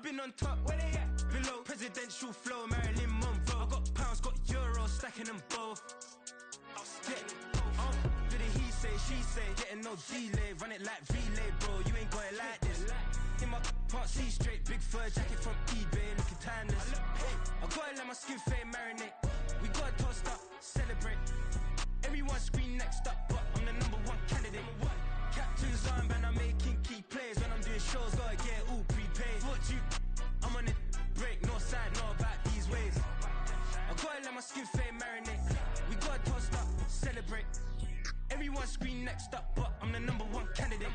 I've been on top, where they at? Below, presidential flow, Marilyn Monroe. I got pounds, got euros, stacking them both. Do the he say, she say, getting no delay, run it like relay, bro. You ain't got it like this. In my can't see straight, big fur jacket from eBay, looking timeless. I gotta let my skin fade marinate. We gotta toast up, celebrate. Everyone scream next up, but I'm the #1 candidate. Captain's armband, I'm making key plays. When I'm doing shows, gotta get all prepaid. What you? I'm on it, break, no side, no about these ways. I gotta let my skin fade marinate. We gotta toast up, celebrate. Everyone scream next up, but I'm the #1 candidate.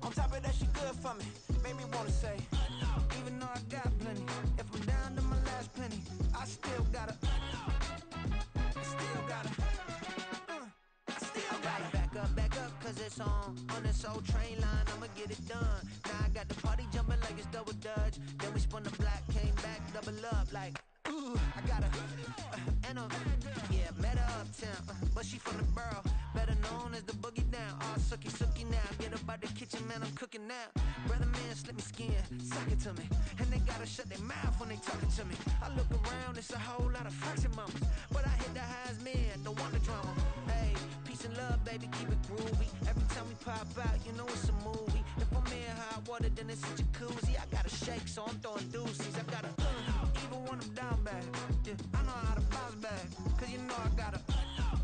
On top of that, she good for me. Made me wanna say, even though I got plenty, if I'm down to my last penny, I still gotta, back up, cause it's on this old train line, I'ma get it done. Now I got the party jumping like it's double dutch. Then we spun the block, came back, double up like, ooh, I got a, yeah, met her uptown, but she from the borough, better known as the boogie down. All sucky now, get up out the kitchen, man, I'm cooking now. Brother man, slip me skin, suck it to me, and they gotta shut their mouth when they talking to me. I look around, it's a whole lot of fraction mamas, but I hit the highs, man, don't want the drama. Hey, peace and love, baby, keep it groovy. Every time we pop out, you know it's a movie. If I'm in hot water, then it's a jacuzzi. I gotta shake, so I'm throwing deuces. I gotta, even when I'm down bad, yeah, I know how to bounce back, cause you know I gotta,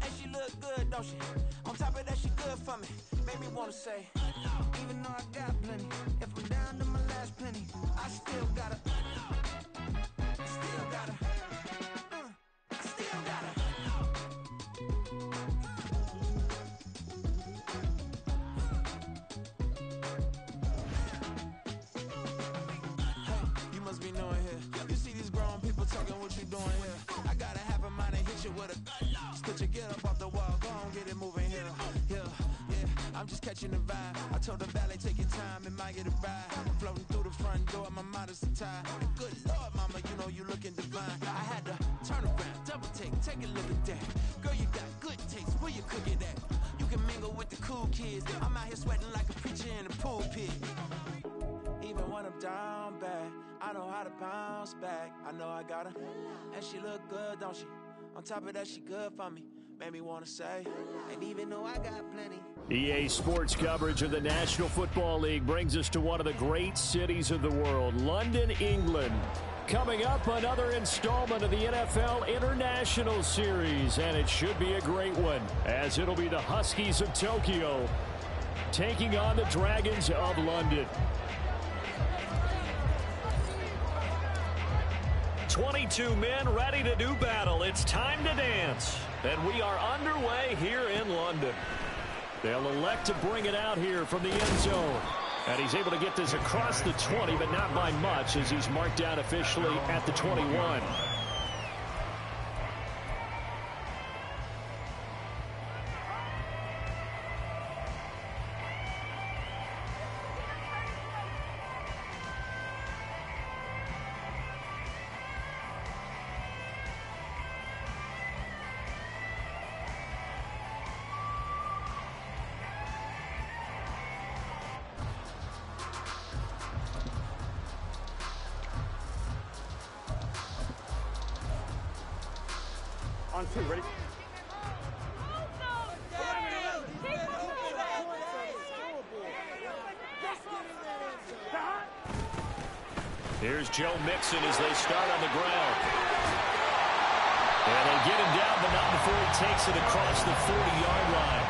and she look good, don't she? On top of that, she good for me. Made me wanna say, even though I got plenty, if I'm down to my last penny, I still gotta, be knowing here. You see these grown people talking, what you doing here? I gotta have a mind and hit you with a put your get up off the wall, go on, get it moving here. Yeah, I'm just catching the vibe. I told the valet, take your time, it might get a ride. Floating through the front door, my mind is tied. Good Lord, mama, you know you looking divine. I had to turn around, double take a look at that. Girl, you got good taste, where you cook it at? You can mingle with the cool kids. I'm out here sweating like a preacher in a pulpit. Even when I'm down bad, I know how to bounce back. I know I got her, and she look good, don't she? On top of that, she good for me. Made me want to say, and even though I got plenty. EA Sports coverage of the National Football League brings us to one of the great cities of the world, London, England. Coming up, another installment of the NFL International Series, and it should be a great one, as it'll be the Huskies of Tokyo taking on the Dragons of London. 22 men ready to do battle. It's time to dance. And we are underway here in London. They'll elect to bring it out here from the end zone. And he's able to get this across the 20, but not by much, as he's marked down officially at the 21. On two, ready? Here's Joe Mixon as they start on the ground. And they get him down, but not before he takes it across the 40-yard line.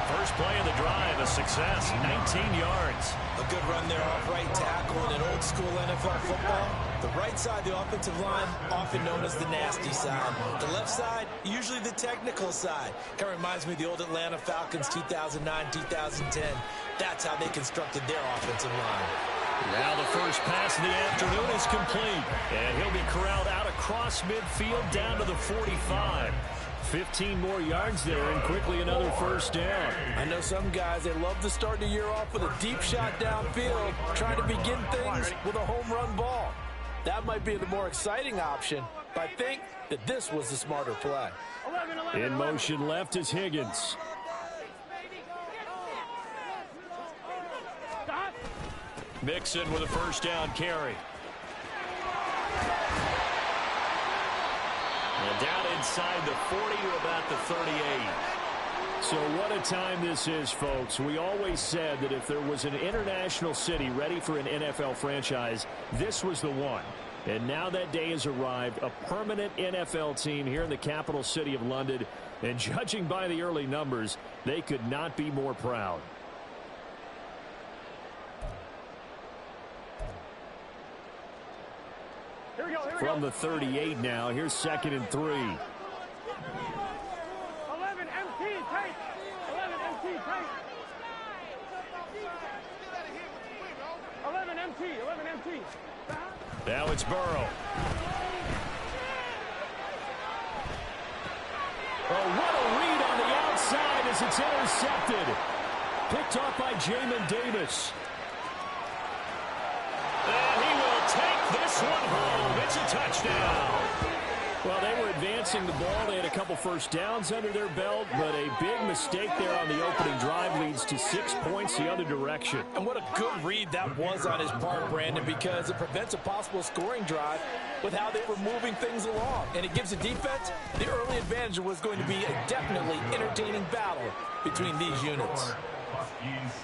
First play of the drive, a success, 19 yards. A good run there off right tackle in an old-school NFL football. The right side, the offensive line, often known as the nasty side. The left side, usually the technical side. Kind of reminds me of the old Atlanta Falcons 2009-2010. That's how they constructed their offensive line. Now the first pass of the afternoon is complete. And he'll be corralled out across midfield down to the 45. 15 more yards there, and quickly another first down. I know some guys, they love to start the year off with a deep shot downfield, trying to begin things with a home run ball. That might be the more exciting option, but I think that this was the smarter play. In motion left is Higgins. Mixon with a first down carry. And down inside the 40 to about the 38. So what a time this is, folks. We always said that if there was an international city ready for an NFL franchise, this was the one. And now that day has arrived, a permanent NFL team here in the capital city of London. And judging by the early numbers, they could not be more proud. From the 38 now, here's 2nd and 3. 11 MT, take. 11 MT, take. 11 MT, 11 MT. Now it's Burrow. Oh, what a read on the outside as it's intercepted. Picked off by Jamin Davis. And he will take this one home. It's a touchdown. Well, they were advancing the ball. They had a couple first downs under their belt, but a big mistake there on the opening drive leads to 6 points the other direction. And what a good read that was on his part, Brandon, because it prevents a possible scoring drive with how they were moving things along. And it gives the defense the early advantage. Was going to be a definitely entertaining battle between these units.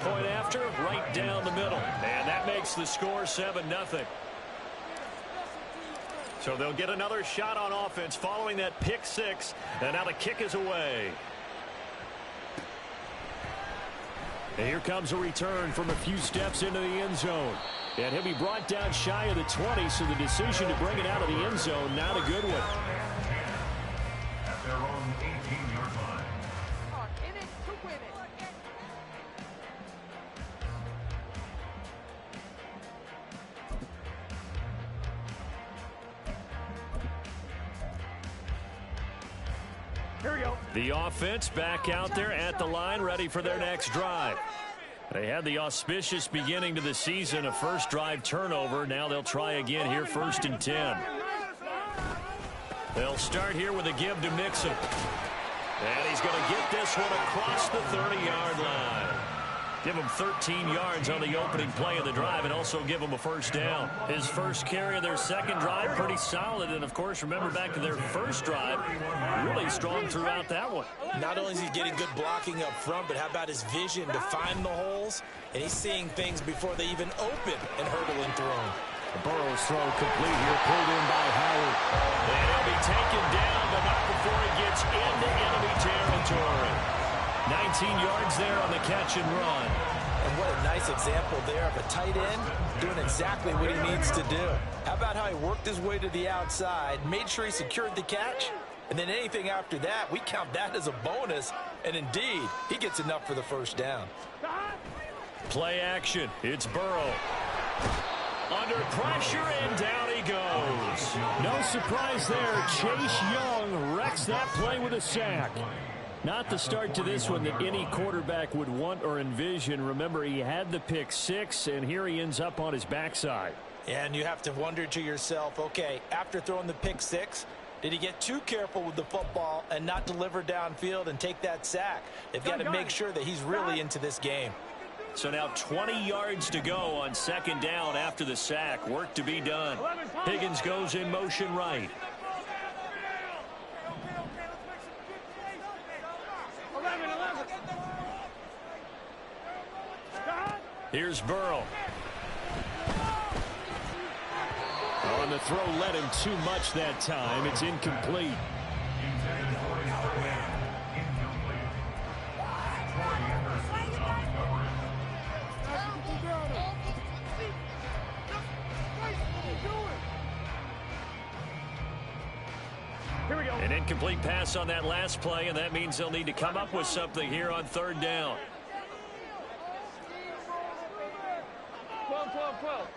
Point after, right down the middle. And that makes the score 7-0. So they'll get another shot on offense following that pick six. And now the kick is away. And here comes a return from a few steps into the end zone. And he'll be brought down shy of the 20, so the decision to bring it out of the end zone, not a good one. At their own 18-yard line. Here we go. The offense back out there at the line, ready for their next drive. They had the auspicious beginning to the season, a first drive turnover. Now they'll try again here, 1st and 10. They'll start here with a give to Mixon. And he's going to get this one across the 30-yard line. Give him 13 yards on the opening play of the drive and also give him a first down. His first carry of their second drive, pretty solid. And, of course, remember back to their first drive, really strong throughout that one. Not only is he getting good blocking up front, but how about his vision to find the holes? And he's seeing things before they even open and hurdle and throw. Burrow's throw complete here, pulled in by Howard. And he'll be taken down, but not before he gets into enemy territory. 19 yards there on the catch and run. And what a nice example there of a tight end doing exactly what he needs to do. How about how he worked his way to the outside, made sure he secured the catch, and then anything after that, we count that as a bonus. And indeed, he gets enough for the first down. Play action. It's Burrow. Under pressure, and down he goes. No surprise there. Chase Young wrecks that play with a sack. Not the start to this one that any quarterback would want or envision. Remember, he had the pick six, and here he ends up on his backside. And you have to wonder to yourself, okay, after throwing the pick six, did he get too careful with the football and not deliver downfield and take that sack? They've got to make sure that he's really into this game. So now 20 yards to go on second down after the sack. Work to be done. Higgins goes in motion right. Here's Burrow. On the throw, led him too much that time. It's incomplete. Incomplete pass on that last play, and that means they'll need to come up with something here on third down. 12.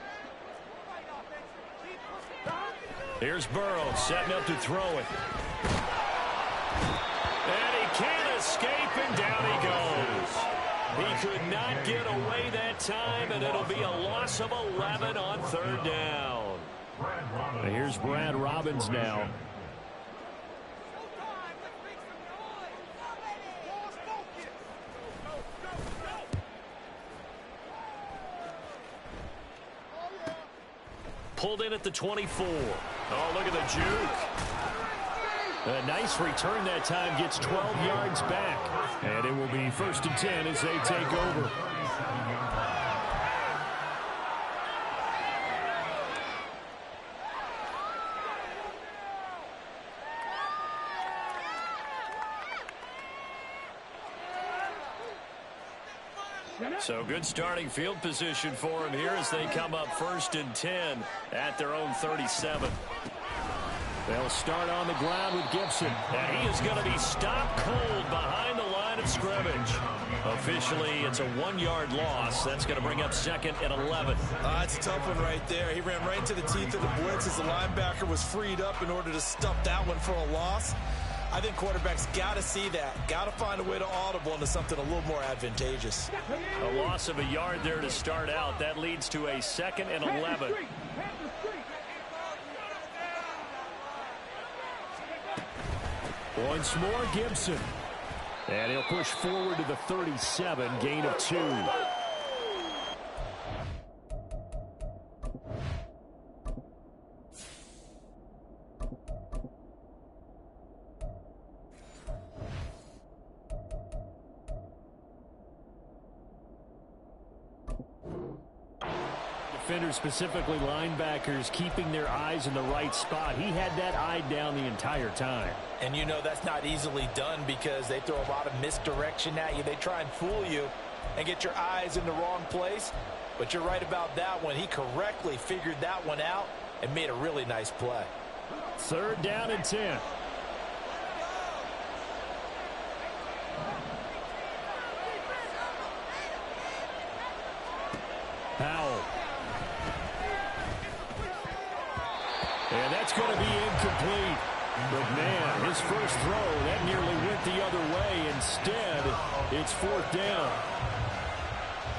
Here's Burrow setting up to throw it. And he can't escape, and down he goes. He could not get away that time, and it'll be a loss of 11 on third down. And here's Brad Robbins now. Pulled in at the 24. Oh, look at the juke. A nice return that time, gets 12 yards back. And it will be 1st and 10 as they take over. So good starting field position for him here as they come up 1st and 10 at their own 37. They'll start on the ground with Gibson, and he is going to be stopped cold behind the line of scrimmage. Officially, it's a 1-yard loss. That's going to bring up 2nd and 11. It's a tough one right there. He ran right into the teeth of the blitz as the linebacker was freed up in order to stuff that one for a loss. I think quarterbacks got to see that. Got to find a way to audible into something a little more advantageous. A loss of a yard there to start out. That leads to a 2nd and 11. Once more, Gibson. And he'll push forward to the 37, gain of 2. Defenders, specifically linebackers, keeping their eyes in the right spot. He had that eye down the entire time. And you know that's not easily done because they throw a lot of misdirection at you. They try and fool you and get your eyes in the wrong place. But you're right about that one. He correctly figured that one out and made a really nice play. 3rd down and 10. Powell. And that's going to be incomplete. But, man, his first throw, that nearly went the other way. Instead, it's 4th down.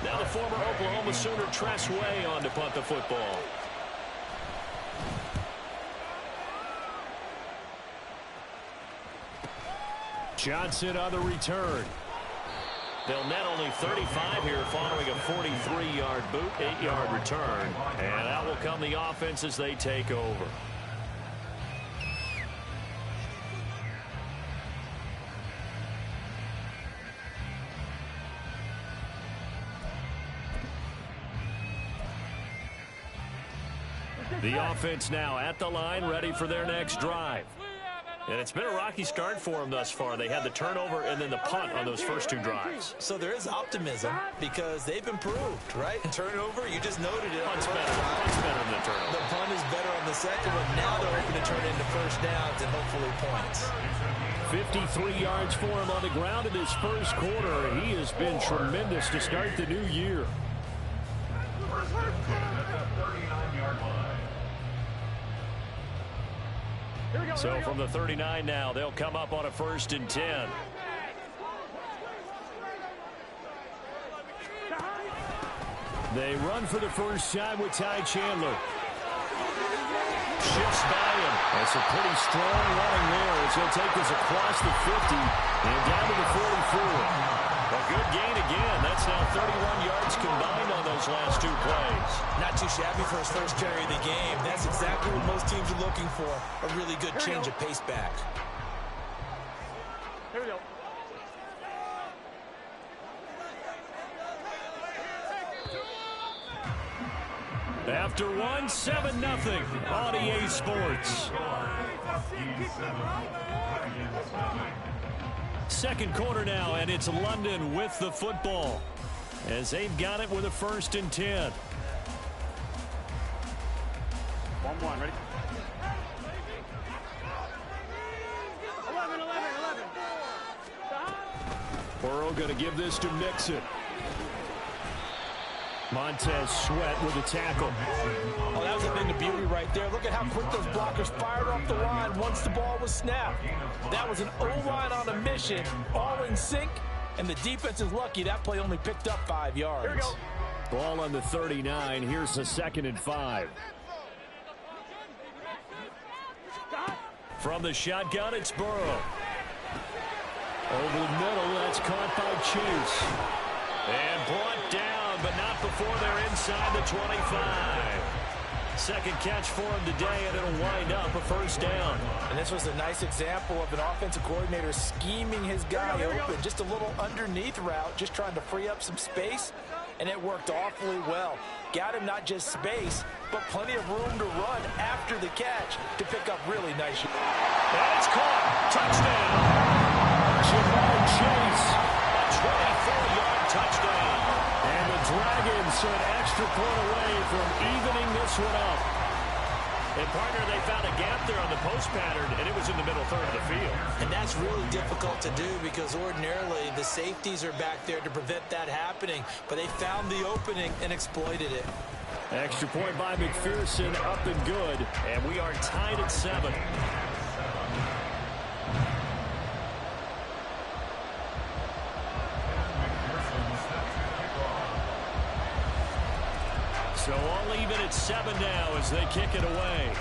Now the former Oklahoma Sooner Tress Way on to punt the football. Johnson on the return. They'll net only 35 here following a 43-yard boot, 8-yard return. And out will come the offense as they take over. The offense now at the line, ready for their next drive. And it's been a rocky start for them thus far. They had the turnover and then the punt on those first 2 drives. So there is optimism because they've improved, right? Turnover, you just noted it. Punt's better than the turnover. The punt is better on the second one. Now they're hoping to turn it into first downs and hopefully points. 53 yards for him on the ground in this first quarter. He has been tremendous to start the new year. First and 10 at the 39-yard line. So from the 39 now, they'll come up on a 1st and 10. They run for the first time with Ty Chandler. Shifts by him. That's a pretty strong running there as he'll take this across the 50 and down to the 44. A good gain again. That's now 31 yards combined on those last 2 plays. Not too shabby for his first carry of the game. That's exactly what most teams are looking for. A really good change of pace back. Here we go. After 1, 7-0 on EA Sports. Second quarter now, and it's London with the football as they've got it with a 1st and 10. 1-1, ready? Burrow going to give this to Mixon. Montez Sweat with a tackle. Oh, that was a thing of beauty right there. Look at how quick those blockers fired off the line once the ball was snapped. That was an O-line on a mission, all in sync, and the defense is lucky that play only picked up 5 yards. Here we go. Ball on the 39. Here's the 2nd and 5. From the shotgun, it's Burrow. Over the middle, that's caught by Chase. And brought down, but not before they're inside the 25. Second catch for him today, and it'll wind up a first down. And this was a nice example of an offensive coordinator scheming his guy open. Just a little underneath route, just trying to free up some space, and it worked awfully well. Got him not just space, but plenty of room to run after the catch to pick up really nice. And it's caught. Touchdown. Jamar Chase, a 24-yard touchdown. And the Dragons are an extra point away from evening this one up. And, partner, they found a gap there on the post pattern, and it was in the middle third of the field. And that's really difficult to do because ordinarily the safeties are back there to prevent that happening. But they found the opening and exploited it. Extra point by McPherson, up and good. And we are tied at 7. So all even at 7 now as they kick it away.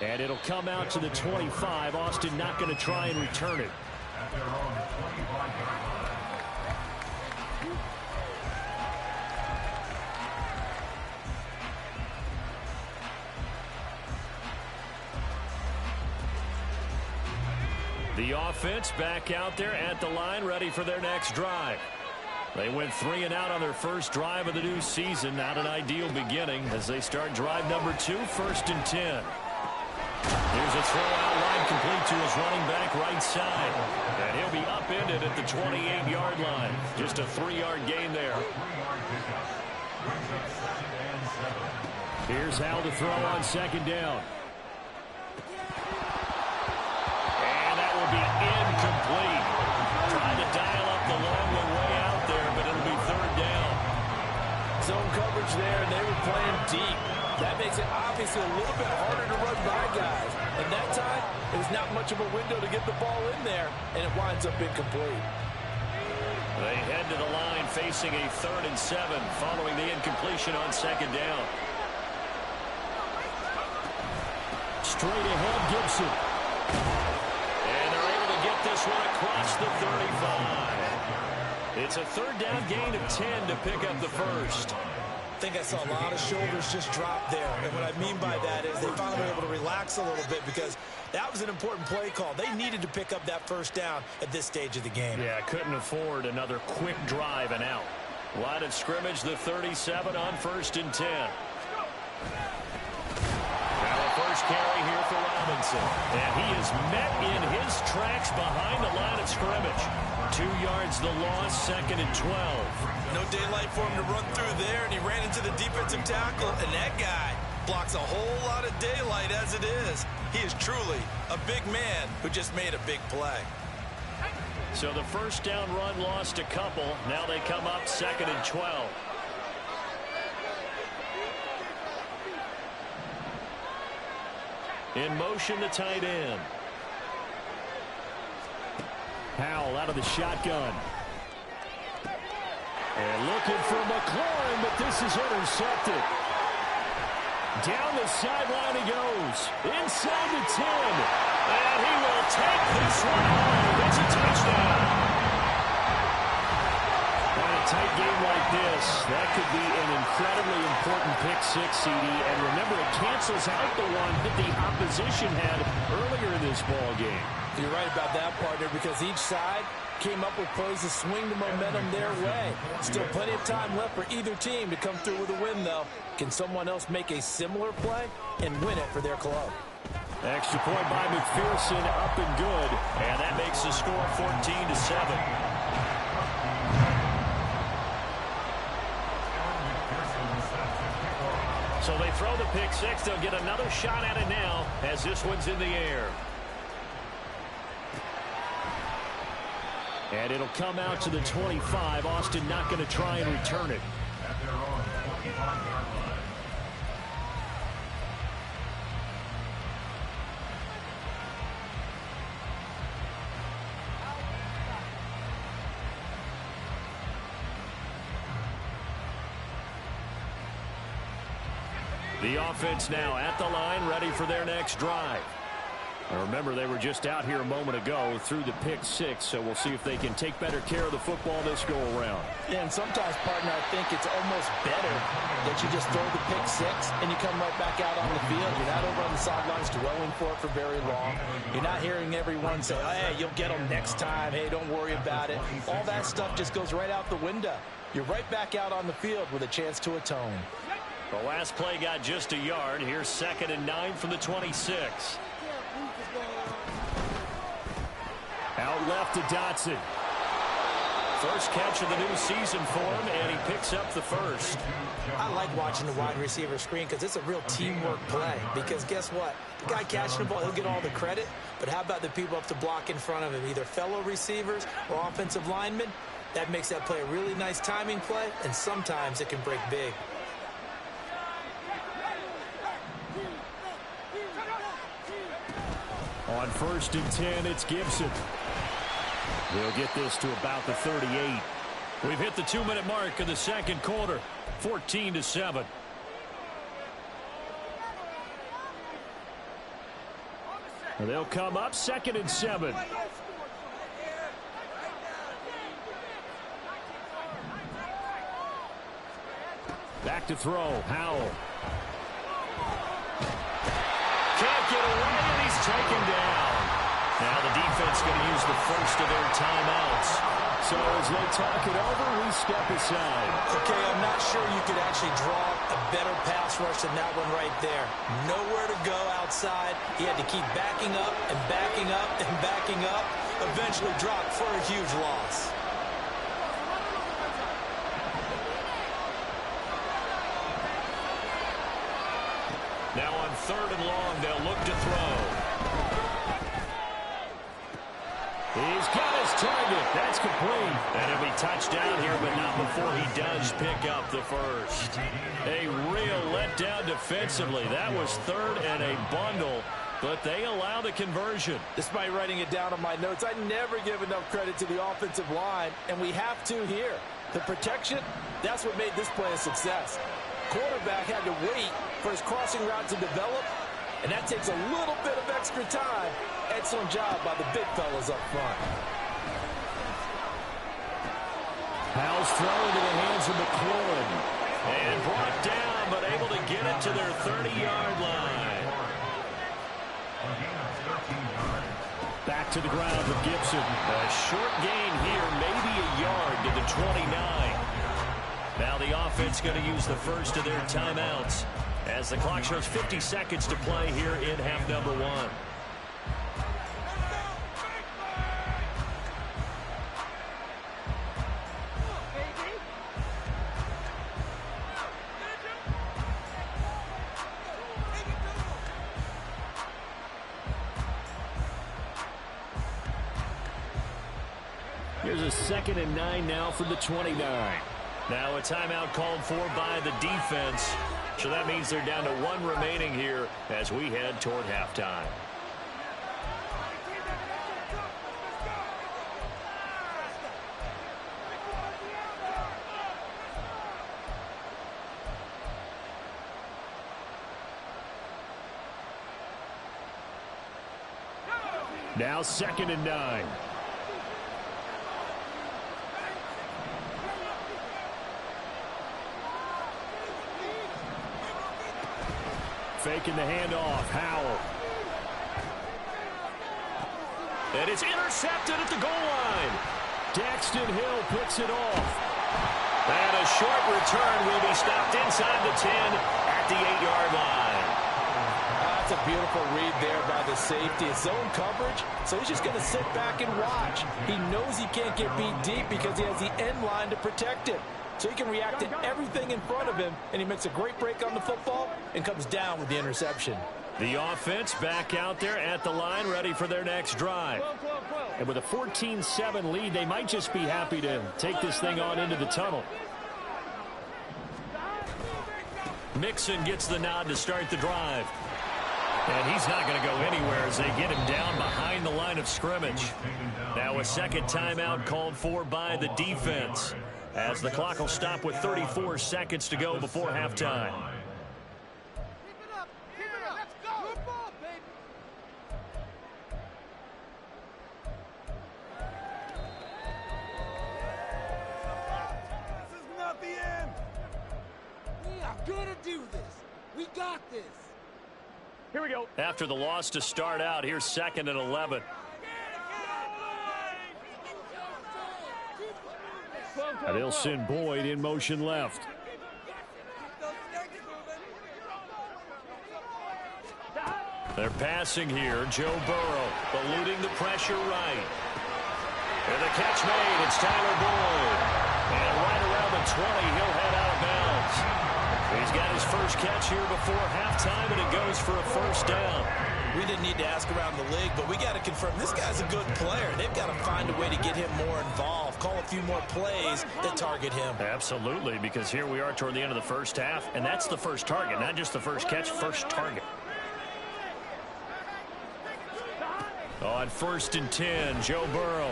And it'll come out to the 25. Austin not going to try and return it. The offense back out there at the line, ready for their next drive. They went 3 and out on their first drive of the new season. Not an ideal beginning as they start drive number 2, 1st and 10. Here's a throw out line complete to his running back right side. And he'll be upended at the 28-yard line. Just a 3-yard gain there. Here's Hal to throw on 2nd down. Be incomplete. Trying to dial up the long one way out there, but it'll be 3rd down. Zone coverage there, and they were playing deep. That makes it obviously a little bit harder to run by guys. And that time, it was not much of a window to get the ball in there, and it winds up incomplete. They head to the line facing a 3rd and 7 following the incompletion on 2nd down. Straight ahead, Gibson. This one across the 35. It's a 3rd down gain of 10 to pick up the first. I think I saw a lot of shoulders just drop there. And what I mean by that is they finally were able to relax a little bit because that was an important play call. They needed to pick up that first down at this stage of the game. Yeah, couldn't afford another quick drive and out. Line of scrimmage, the 37 on 1st and 10. First carry here for Robinson. And he is met in his tracks behind the line of scrimmage. 2 yards the loss, 2nd and 12. No daylight for him to run through there, and he ran into the defensive tackle, and that guy blocks a whole lot of daylight as it is. He is truly a big man who just made a big play. So the first down run lost a couple. Now they come up 2nd and 12. In motion, the tight end. Howell out of the shotgun. And looking for McLaurin, but this is intercepted. Down the sideline he goes. Inside the 10. And he will take this one home. It's a touchdown. On a tight game like this, that could be an incredibly important pick six, CD. And remember, it cancels out the one that the opposition had earlier in this ball game. You're right about that, partner, because each side came up with plays to swing the momentum their way. Still plenty of time left for either team to come through with a win, though. Can someone else make a similar play and win it for their club? Extra point by McPherson, up and good. And that makes the score 14-7. So they throw the pick six. They'll get another shot at it now as this one's in the air. And it'll come out to the 25. Austin not going to try and return it. At their own 25-yard line. The offense now at the line, ready for their next drive. And remember, they were just out here a moment ago through the pick six, so we'll see if they can take better care of the football this go-around. Yeah, and sometimes, partner, I think it's almost better that you just throw the pick six and you come right back out on the field. You're not over on the sidelines dwelling for it for very long. You're not hearing everyone say, hey, you'll get them next time. Hey, don't worry about it. All that stuff just goes right out the window. You're right back out on the field with a chance to atone. The last play got just a yard. Here's 2nd and 9 from the 26. Out left to Dotson. First catch of the new season for him, and he picks up the first. I like watching the wide receiver screen because it's a real teamwork play. Because guess what? The guy catching the ball, he'll get all the credit. But how about the people up to block in front of him, either fellow receivers or offensive linemen? That makes that play a really nice timing play, and sometimes it can break big. On 1st and 10, it's Gibson. We'll get this to about the 38. We've hit the 2-minute mark of the second quarter, 14-7. They'll come up 2nd and 7. Back to throw, Howell. Can't get away, and he's taken down. Now the defense going to use the first of their timeouts. So as they talk it over, we step aside. Okay, I'm not sure you could actually draw a better pass rush than that one right there. Nowhere to go outside. He had to keep backing up and backing up and backing up. Eventually dropped for a huge loss. Now on 3rd and long, they'll look to throw. He's got his target. That's complete. And it'll be touchdown here, but not before he does pick up the first. A real letdown defensively. That was 3rd and a bundle, but they allow the conversion. Despite writing it down on my notes, I never give enough credit to the offensive line, and we have to here. The protection, that's what made this play a success. Quarterback had to wait for his crossing route to develop, and that takes a little bit of extra time. Excellent job by the big fellas up front. Howell's thrown into the hands of McLaurin. And brought down, but able to get it to their 30-yard line. Back to the ground with Gibson. A short gain here, maybe a yard to the 29. Now the offense going to use the first of their timeouts as the clock shows 50 seconds to play here in half number 1. Here's a 2nd and 9 now from the 29. Now a timeout called for by the defense. So that means they're down to 1 remaining here as we head toward halftime. Now 2nd and 9. Faking the handoff, Howell. And it's intercepted at the goal line. Daxton Hill picks it off. And a short return will be stopped inside the 10 at the 8-yard line. That's a beautiful read there by the safety. It's zone coverage, so he's just going to sit back and watch. He knows he can't get beat deep because he has the end line to protect him. So he can react to everything in front of him, and he makes a great break on the football and comes down with the interception. The offense back out there at the line, ready for their next drive. And with a 14-7 lead, they might just be happy to take this thing on into the tunnel. Mixon gets the nod to start the drive. And he's not going to go anywhere as they get him down behind the line of scrimmage. Now a second timeout called for by the defense, as the clock will stop with 34 seconds to go before halftime. Do this. We got this. Here we go. After the loss to start out, here's 2nd and 11. And they'll send Boyd in motion left. They're passing here. Joe Burrow eluding the pressure right. And the catch made. It's Tyler Boyd. And right around the 20, he'll head out of bounds. He's got his first catch here before halftime, and it goes for a first down. We didn't need to ask around the league, but we got to confirm this guy's a good player. They've got to find a way to get him more involved, call a few more plays that target him. Absolutely, because here we are toward the end of the first half, and that's the first target, not just the first catch, first target. On 1st and 10, Joe Burrow.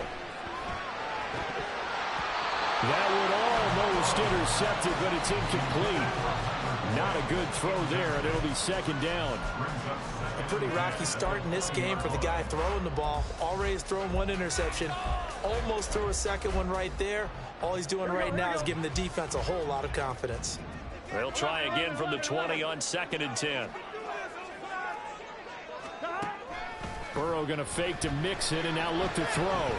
That would almost intercepted, but it's incomplete. Not a good throw there, and it'll be 2nd down. A pretty rocky start in this game for the guy throwing the ball. Already has thrown 1 interception. Almost threw a second one right there. All he's doing right now is giving the defense a whole lot of confidence. They'll try again from the 20 on 2nd and 10. Burrow going to fake to Mixon and now look to throw.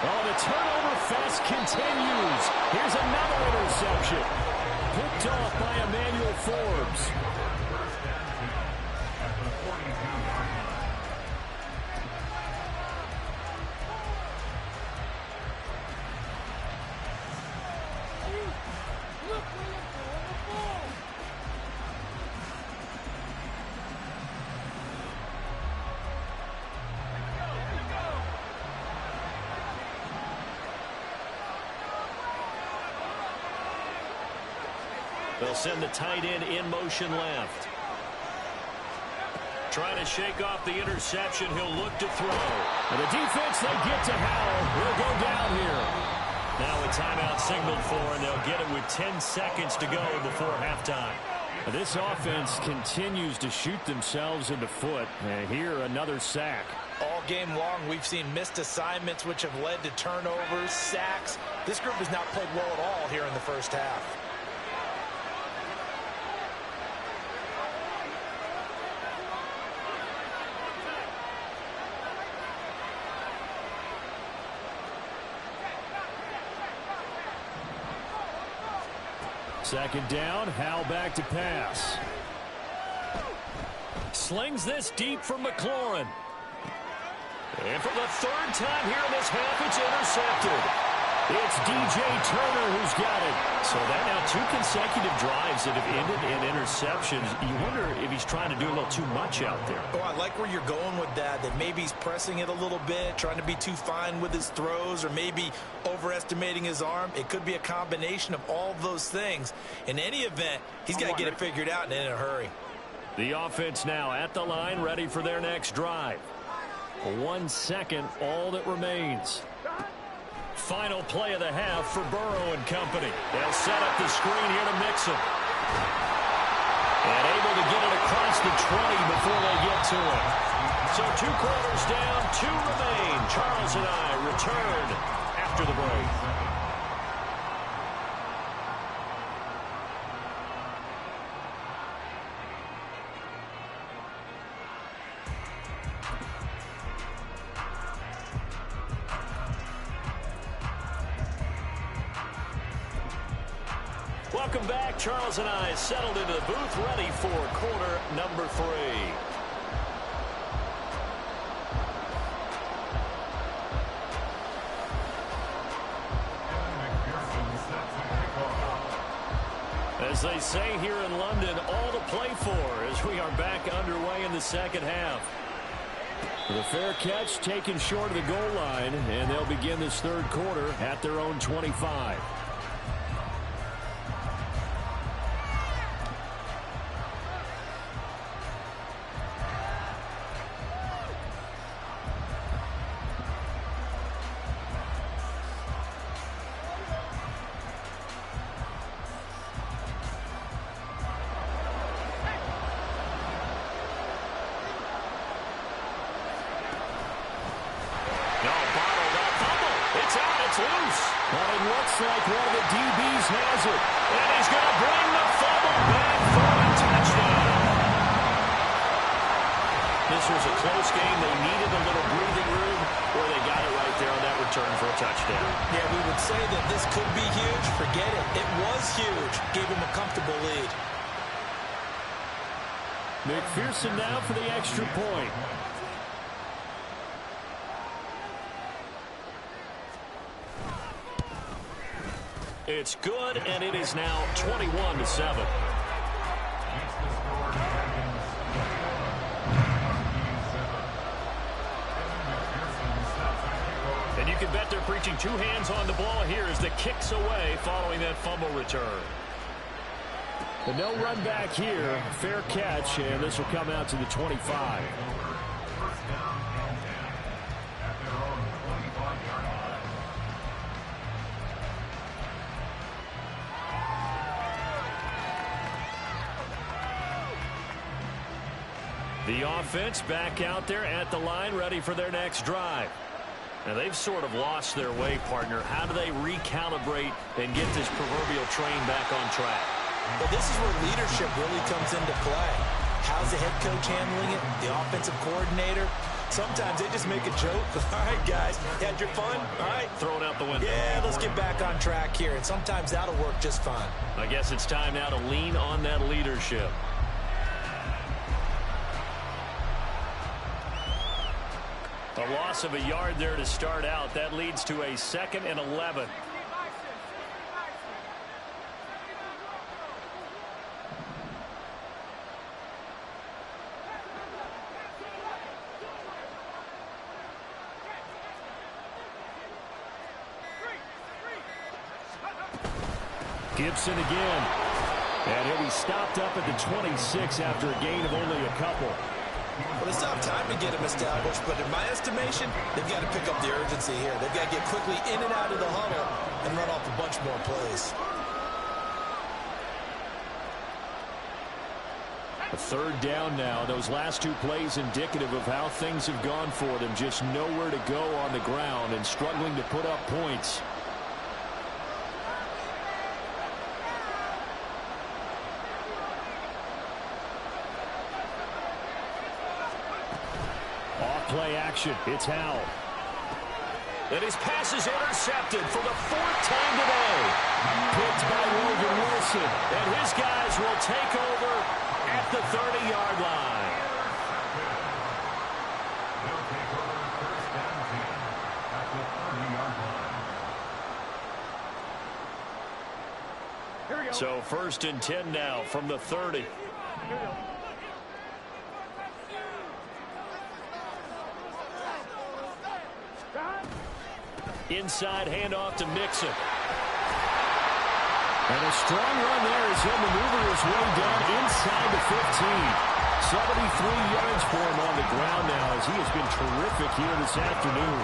Oh, the turnover fest continues. Here's another interception. Picked off by Emmanuel Forbes. They'll send the tight end in motion left. Trying to shake off the interception. He'll look to throw. And the defense, they get to Howell. He'll go down here. Now a timeout signaled for, and they'll get it with 10 seconds to go before halftime. This offense continues to shoot themselves in the foot. And here, another sack. All game long, we've seen missed assignments, which have led to turnovers, sacks. This group has not played well at all here in the first half. Second down, Howell back to pass. Slings this deep from McLaurin. And for the 3rd time here in this half, it's intercepted. It's DJ Turner who's got it. So that now 2 consecutive drives that have ended in interceptions. You wonder if he's trying to do a little too much out there. Oh, I like where you're going with that maybe he's pressing it a little bit, trying to be too fine with his throws, or maybe overestimating his arm. It could be a combination of all those things. In any event, he's got to get it figured out and in a hurry. The offense now at the line, ready for their next drive. 1 second, all that remains. Final play of the half for Burrow and company. They'll set up the screen here to Mixon. And able to get it across the 20 before they get to it. So 2 quarters down, 2 remain. Charles and I return after the break. Welcome back. Charles and I settled into the booth, ready for quarter number 3. As they say here in London, all to play for as we are back underway in the second half. The fair catch taken short of the goal line, and they'll begin this third quarter at their own 25. But it looks like one of the DBs has it. And he's going to bring the fumble back for a touchdown. This was a close game. They needed a little breathing room, or they got it right there on that return for a touchdown. Yeah, we would say that this could be huge. Forget it. It was huge. Gave him a comfortable lead. McPherson now for the extra point. It's good, and it is now 21-7. And you can bet they're preaching two hands on the ball here as the kick's away following that fumble return. But no run back here. Fair catch, and this will come out to the 25. The offense back out there at the line, ready for their next drive. Now, they've sort of lost their way, partner. How do they recalibrate and get this proverbial train back on track? Well, this is where leadership really comes into play. How's the head coach handling it? The offensive coordinator? Sometimes they just make a joke. All right, guys, you had your fun? All right. Throw it out the window. Yeah, let's get back on track here. And sometimes that'll work just fine. I guess it's time now to lean on that leadership. A loss of a yard there to start out. That leads to a 2nd and 11. Gibson again. And he'll be stopped up at the 26 after a gain of only a couple. Well, it's not time to get him established, but in my estimation, they've got to pick up the urgency here. They've got to get quickly in and out of the huddle and run off a bunch more plays. A third down now. Those last two plays indicative of how things have gone for them. Just nowhere to go on the ground and struggling to put up points. Play action. It's Howell. And his pass is intercepted for the 4th time today. Picked by Logan Wilson. And his guys will take over at the 30-yard line. So 1st and 10 now from the 30. Inside handoff to Mixon. And a strong run there as he'll maneuver his way down inside the 15. 73 yards for him on the ground now as he has been terrific here this afternoon.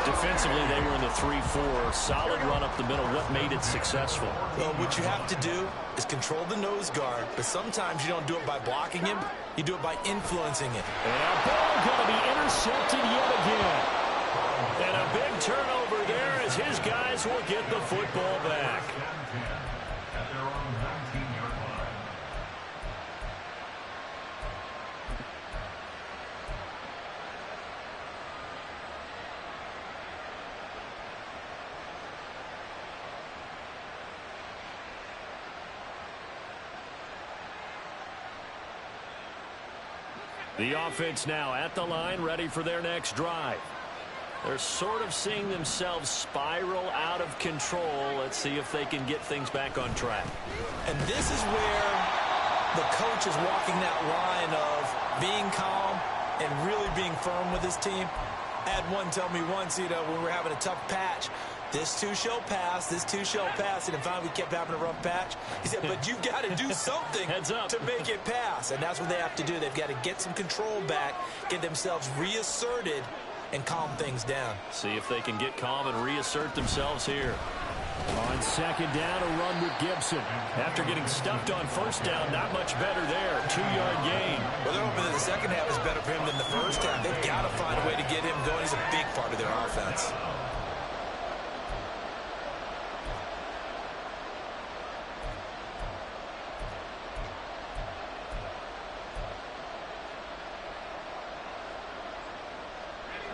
Defensively, they were in the 3-4. Solid run up the middle. What made it successful? Well, what you have to do is control the nose guard, but sometimes you don't do it by blocking him. You do it by influencing it. And a ball going to be intercepted yet again. And a big turnover there as his guys will get the football back. The offense now at the line, ready for their next drive. They're sort of seeing themselves spiral out of control. Let's see if they can get things back on track. And this is where the coach is walking that line of being calm and really being firm with his team. I had one tell me once, when we were having a tough patch, this too shall pass, this too shall pass. And finally we kept having a rough patch. He said, but you got to do something to make it pass. And that's what they have to do. They've got to get some control back, get themselves reasserted, and calm things down. See if they can get calm and reassert themselves here. On second down, a run with Gibson. After getting stuffed on first down, not much better there. 2-yard gain. Well, they're hoping that the second half is better for him than the first half. They've got to find a way to get him going. He's a big part of their offense.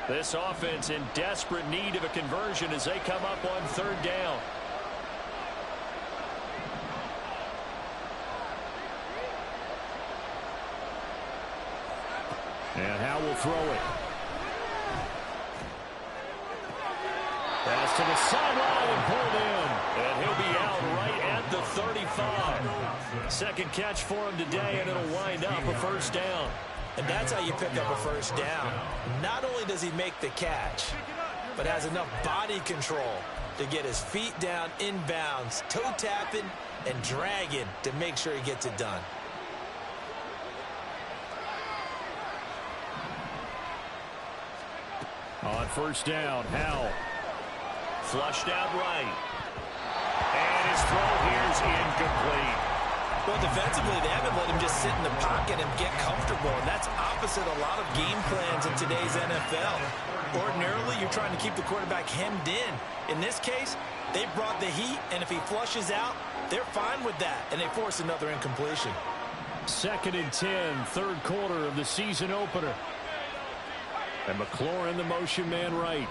This offense in desperate need of a conversion as they come up on third down. And Howe will throw it. Pass to the sideline and pulled in. And he'll be out right at the 35. Second catch for him today, and it'll wind up a first down. And that's how you pick up a first down. Not only does he make the catch, but has enough body control to get his feet down inbounds, toe tapping and dragging to make sure he gets it done. On first down, Howe. Flushed out right. And his throw here is incomplete. Well, defensively, they haven't let him just sit in the pocket and get comfortable, and that's opposite a lot of game plans in today's NFL. Ordinarily, you're trying to keep the quarterback hemmed in. In this case, they brought the heat, and if he flushes out, they're fine with that, and they force another incompletion. 2nd and 10, third quarter of the season opener. And McLaurin, the motion man right.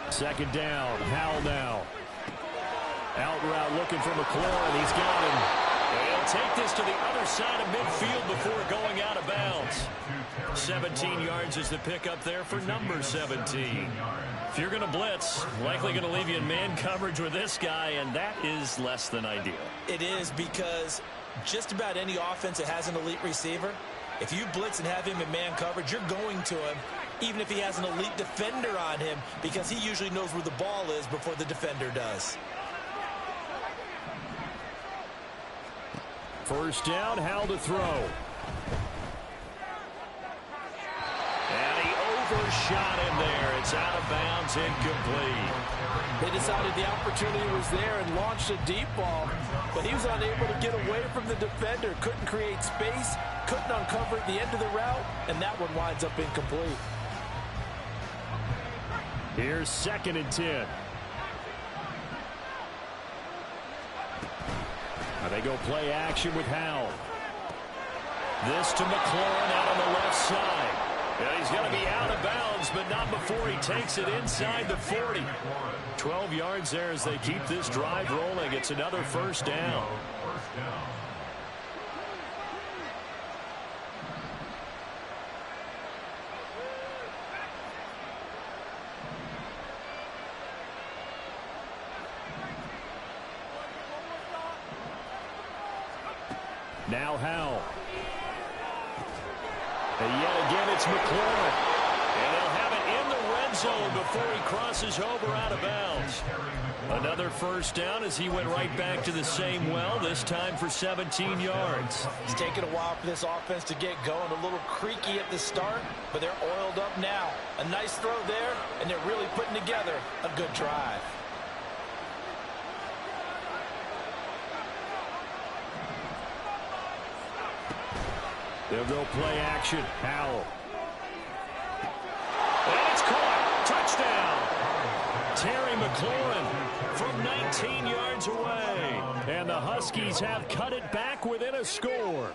Second down, Howell now. Out route looking for McLaurin. He's got him. And he'll take this to the other side of midfield before going out of bounds. 17 yards is the pickup there for number 17. If you're going to blitz, likely going to leave you in man coverage with this guy, and that is less than ideal. It is, because just about any offense that has an elite receiver, if you blitz and have him in man coverage, you're going to him, even if he has an elite defender on him, because he usually knows where the ball is before the defender does. First down, Howell to throw. And he overshot him there. It's out of bounds, incomplete. They decided the opportunity was there and launched a deep ball, but he was unable to get away from the defender. Couldn't create space, couldn't uncover the end of the route, and that one winds up incomplete. Here's 2nd and 10. Now they go play action with Howell. This to McLaurin out on the left side. Yeah, he's going to be out of bounds, but not before he takes it inside the 40. 12 yards there as they keep this drive rolling. It's another first down. Now Howell. And yet again, it's McLaurin. And they'll have it in the red zone before he crosses over out of bounds. Another first down as he went right back to the same well, this time for 17 yards. It's taken a while for this offense to get going. A little creaky at the start, but they're oiled up now. A nice throw there, and they're really putting together a good drive. They'll go play action. Howell. And it's caught. Touchdown. Terry McLaurin from 19 yards away. And the Huskies have cut it back within a score.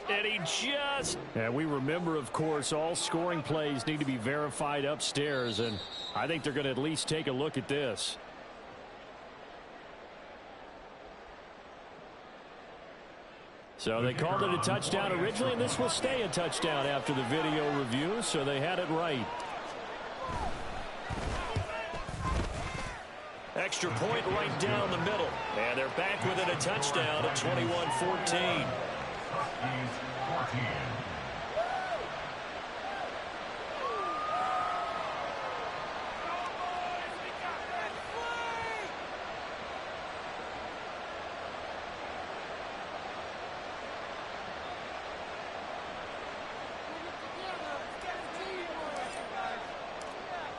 And he just... And we remember, of course, all scoring plays need to be verified upstairs. And I think they're going to at least take a look at this. So they called it a touchdown originally, and this will stay a touchdown after the video review, so they had it right. Extra point right down the middle. And they're back within a touchdown at 21-14.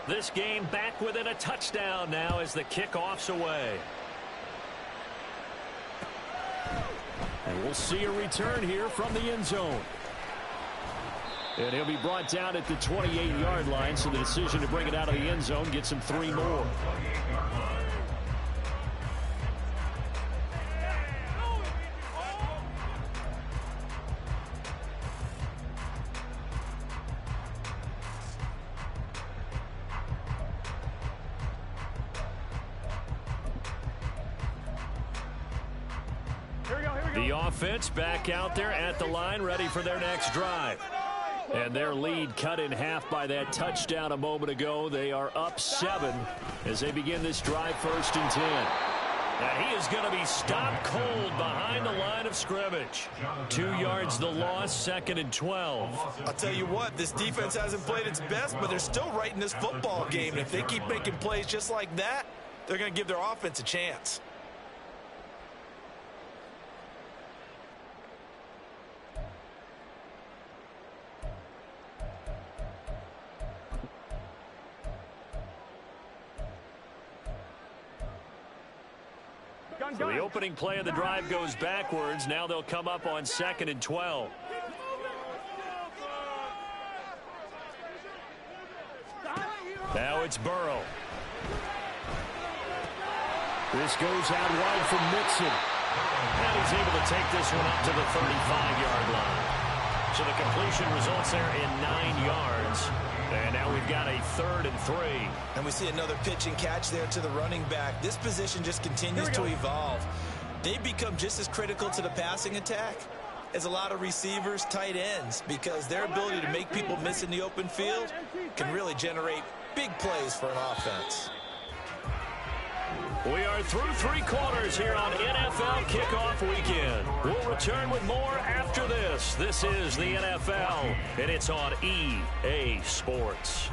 This game back within a touchdown now as the kickoff's away. And we'll see a return here from the end zone. And he'll be brought down at the 28-yard line, so the decision to bring it out of the end zone gets him 3 more. The offense back out there at the line, ready for their next drive. And their lead cut in half by that touchdown a moment ago. They are up 7 as they begin this drive, 1st and 10. And he is going to be stopped cold behind the line of scrimmage. 2 yards the loss, 2nd and 12. I'll tell you what, this defense hasn't played its best, but they're still right in this football game. And if they keep making plays just like that, they're going to give their offense a chance. So the opening play of the drive goes backwards. Now they'll come up on 2nd and 12. Now it's Burrow. This goes out wide from Mixon. And he's able to take this one up to the 35-yard line. So the completion results there in 9 yards. And now we've got a 3rd and 3. And we see another pitch and catch there to the running back. This position just continues to evolve. They become just as critical to the passing attack as a lot of receivers, tight ends, because their ability to make people miss in the open field can really generate big plays for an offense. We are through 3 quarters here on NFL Kickoff Weekend. We'll return with more after this. This is the NFL, and it's on EA Sports.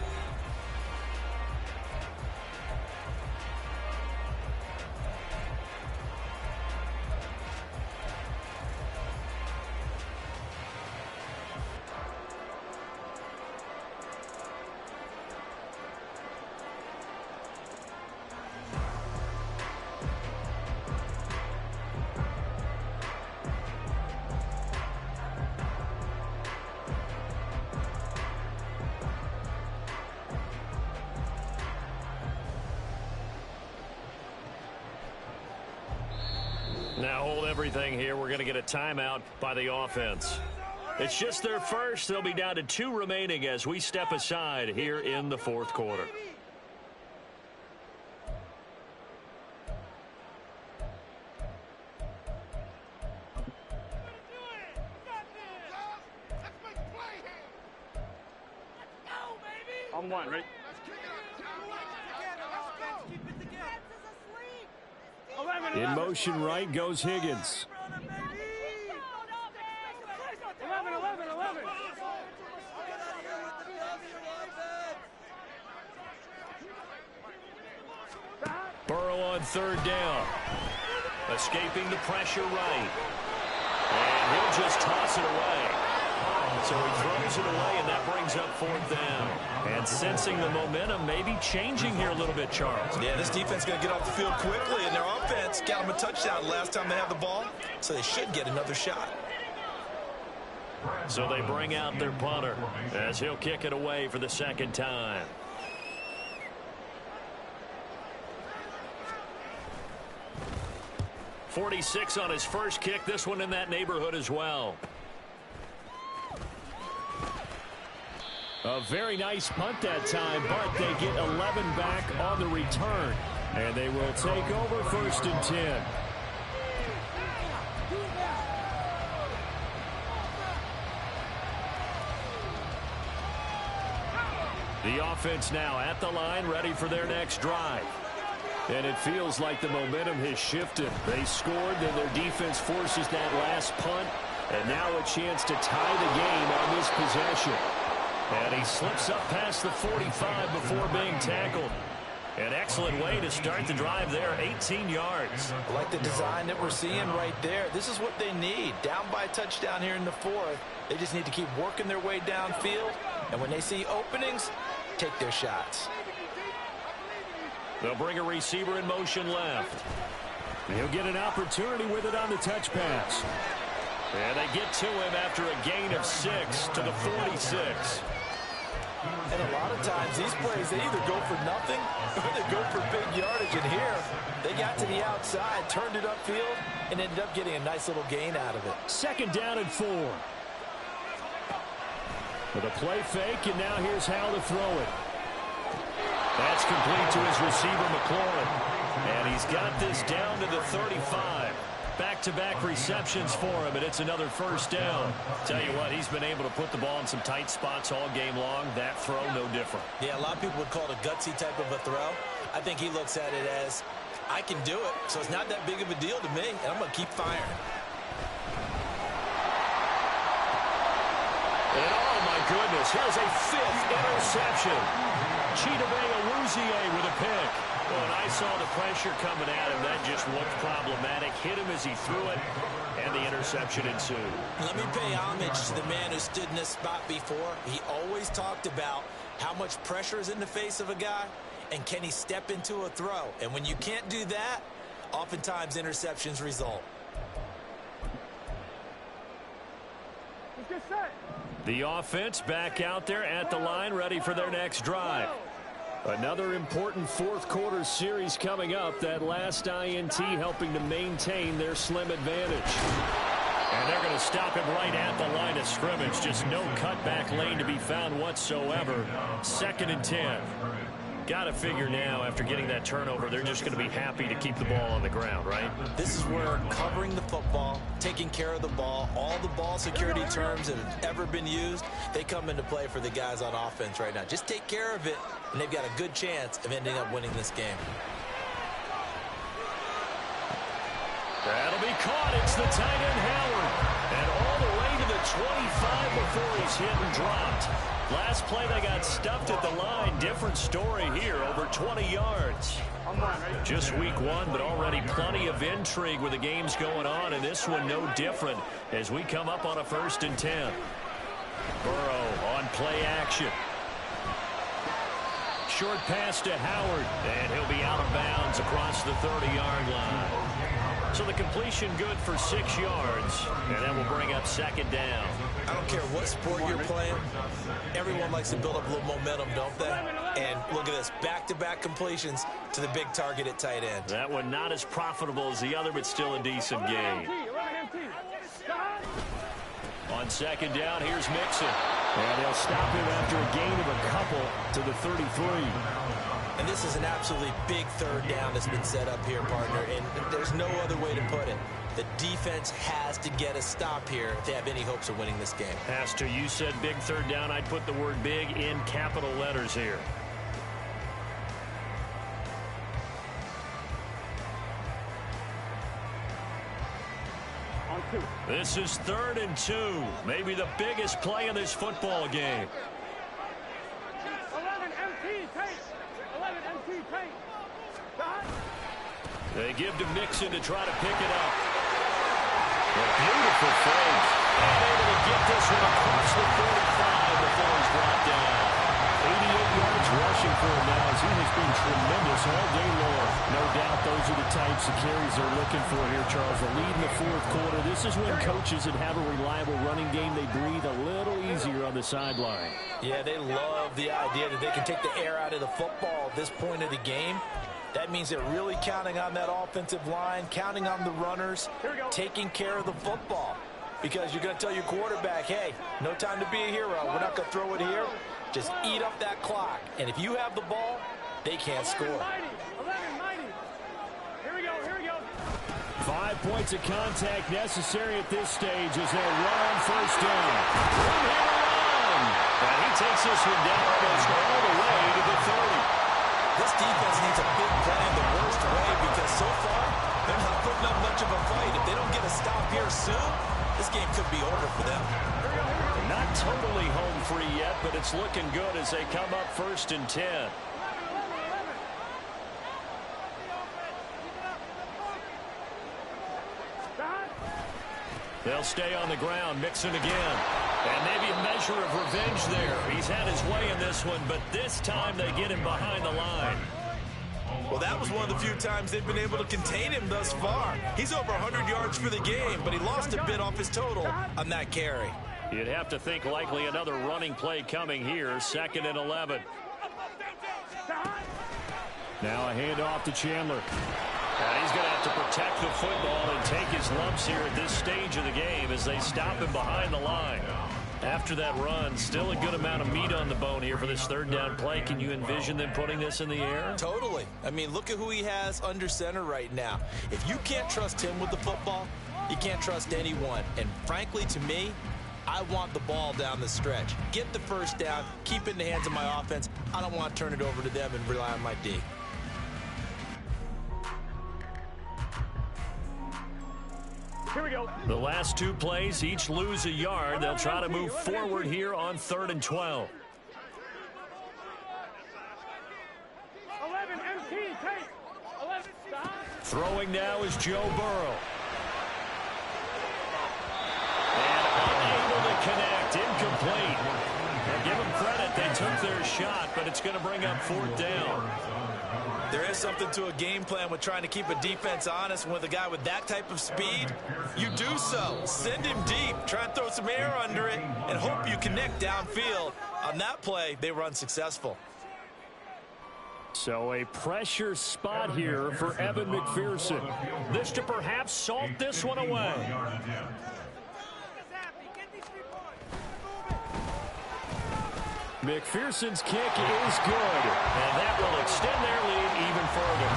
Now hold everything here. We're going to get a timeout by the offense. It's just their first. They'll be down to 2 remaining as we step aside here in the 4th quarter. On 1, ready? In motion right goes Higgins. 11. Burrow on 3rd down. Escaping the pressure right. And he'll just toss it away. So he throws it away, and that brings up 4th down. And sensing the momentum maybe changing here a little bit, Charles. Yeah, this defense is going to get off the field quickly, and their offense got them a touchdown last time they had the ball, so they should get another shot. So they bring out their punter as he'll kick it away for the 2nd time. .46 on his first kick. This one in that neighborhood as well. A very nice punt that time, but they get 11 back on the return. And they will take over 1st and 10. The offense now at the line, ready for their next drive. And it feels like the momentum has shifted. They scored, then their defense forces that last punt. And now a chance to tie the game on this possession. And he slips up past the 45 before being tackled. An excellent way to start the drive there, 18 yards. I like the design that we're seeing right there. This is what they need. Down by a touchdown here in the fourth. They just need to keep working their way downfield. And when they see openings, take their shots. They'll bring a receiver in motion left. He'll get an opportunity with it on the touch pass. And they get to him after a gain of 6 to the 46. And a lot of times these plays, they either go for nothing or they go for big yardage. And here, they got to the outside, turned it upfield, and ended up getting a nice little gain out of it. 2nd down and 4. With a play fake, and now here's how to throw it. That's complete to his receiver, McLaurin. And he's got this down to the 35. Back-to-back receptions for him, and it's another 1st down. Tell you what, he's been able to put the ball in some tight spots all game long. That throw, no different. Yeah, a lot of people would call it a gutsy type of a throw. I think he looks at it as, I can do it, so it's not that big of a deal to me, and I'm going to keep firing. And oh, my goodness, here's a 5th interception. Chidobe Awuzie with a pick. Well, and I saw the pressure coming at him. That just looked problematic. Hit him as he threw it, and the interception ensued. Let me pay homage to the man who stood in this spot before. He always talked about how much pressure is in the face of a guy, and can he step into a throw. And when you can't do that, oftentimes interceptions result. The offense back out there at the line, ready for their next drive. Another important 4th quarter series coming up. That last INT helping to maintain their slim advantage. And they're going to stop him right at the line of scrimmage. Just no cutback lane to be found whatsoever. 2nd and 10. Got to figure now, after getting that turnover, they're just going to be happy to keep the ball on the ground, right? This is where covering the football, taking care of the ball, all the ball security terms that have ever been used, they come into play for the guys on offense right now. Just take care of it, and they've got a good chance of ending up winning this game. That'll be caught. It's the tight end, Howard. And all the way to the 25 before he's hit and dropped. Last play, they got stuffed at the line. Different story here, over 20 yards. Just week 1, but already plenty of intrigue with the games going on, and this one no different as we come up on a 1st and 10. Burrow on play action. Short pass to Howard, and he'll be out of bounds across the 30-yard line. So the completion good for 6 yards, and that will bring up 2nd down. I don't care what sport you're playing. Everyone likes to build up a little momentum, don't they? And look at this, back-to-back completions to the big target at tight end. That one not as profitable as the other, but still a decent game. On 2nd down, here's Mixon. And they'll stop him after a gain of a couple to the 33. And this is an absolutely big 3rd down that's been set up here, partner, and there's no other way to put it. The defense has to get a stop here if they have any hopes of winning this game. Has to. You said big 3rd down. I'd put the word big in capital letters here. This is 3rd and 2. Maybe the biggest play in this football game. 11 MT paint. 11 MT paint. They give to Mixon to try to pick it up. A beautiful fake. And able to get this one across the 45 before he's brought down. 88 yards rushing for him now as he has been tremendous all day long. No doubt those are the types of carries they're looking for here, Charles. The lead in the 4th quarter. This is when coaches that have a reliable running game, they breathe a little easier on the sideline. Yeah, they love the idea that they can take the air out of the football at this point of the game. That means they're really counting on that offensive line, counting on the runners, taking care of the football. Because you're going to tell your quarterback, hey, no time to be a hero. We're not going to throw it here. Just eat up that clock. And if you have the ball, they can't score. 11, here we go. 5 points of contact necessary at this stage as they run on 1st down. One-handed run. And he takes this one down almost all the way to the 30. This defense needs a big play the worst way because so far they're not putting up much of a fight. If they don't get a stop here soon, this game could be over for them. Not totally home free yet, but it's looking good as they come up 1st and 10. They'll stay on the ground, Mixon again. And maybe a measure of revenge there. He's had his way in this one, but this time they get him behind the line. Well, that was one of the few times they've been able to contain him thus far. He's over 100 yards for the game, but he lost a bit off his total on that carry. You'd have to think likely another running play coming here, 2nd and 11. Now a handoff to Chandler. And he's going to have to protect the football and take his lumps here at this stage of the game as they stop him behind the line. After that run, still a good amount of meat on the bone here for this 3rd down play. Can you envision them putting this in the air? Totally. I mean, look at who he has under center right now. If you can't trust him with the football, you can't trust anyone. And frankly, to me, I want the ball down the stretch. Get the 1st down, keep it in the hands of my offense. I don't want to turn it over to them and rely on my D. Here we go. The last 2 plays, each lose a yard. They'll try to move forward here on 3rd and 12. 11 MT, take. 11, stop. Throwing now is Joe Burrow. And unable to connect, incomplete. Now give them credit, they took their shot, but it's going to bring up 4th down. There is something to a game plan with trying to keep a defense honest. With a guy with that type of speed, you do so. Send him deep, try and throw some air under it, and hope you connect downfield. On that play, they were unsuccessful. So a pressure spot here for Evan McPherson. This to perhaps salt this one away. McPherson's kick is good, and that will extend their lead even further.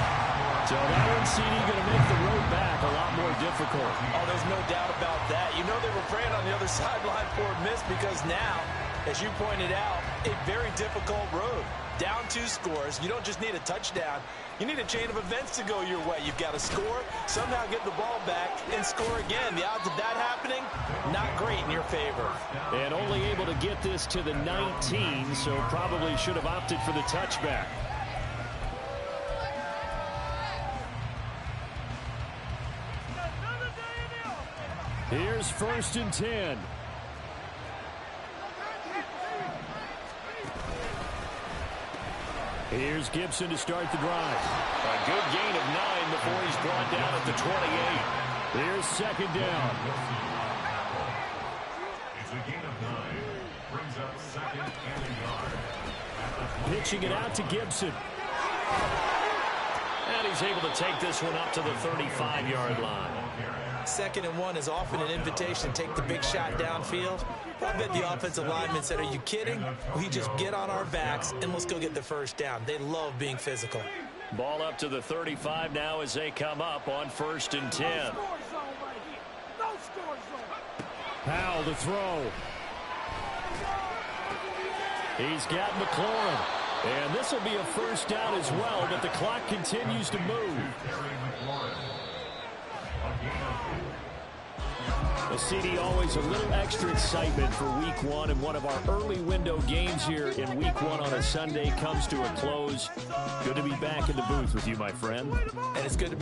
So that one, CD, going to make the road back a lot more difficult. Oh, there's no doubt about that. You know they were praying on the other sideline for a miss because now, as you pointed out, a very difficult road. Down 2 scores. You don't just need a touchdown. You need a chain of events to go your way. You've got to score, somehow get the ball back, and score again. The odds of that happening, not great in your favor. And only able to get this to the 19, so probably should have opted for the touchback. Here's 1st and 10. Here's Gibson to start the drive. A good gain of 9 before he's brought down at the 28. Here's 2nd down. It's a gain of 9. Brings up 2nd and a yard. Pitching it out to Gibson. And he's able to take this one up to the 35-yard line. 2nd and 1 is often an invitation to take the big shot downfield. I bet the offensive lineman said, are you kidding? We just get on our backs and let's go get the 1st down. They love being physical. Ball up to the 35 now as they come up on 1st and 10. Powell to throw. He's got McLaurin. And this will be a 1st down as well, but the clock continues to move. The CD, always a little extra excitement for Week 1, and one of our early window games here in Week 1 on a Sunday comes to a close. Good to be back in the booth with you, my friend. And it's good to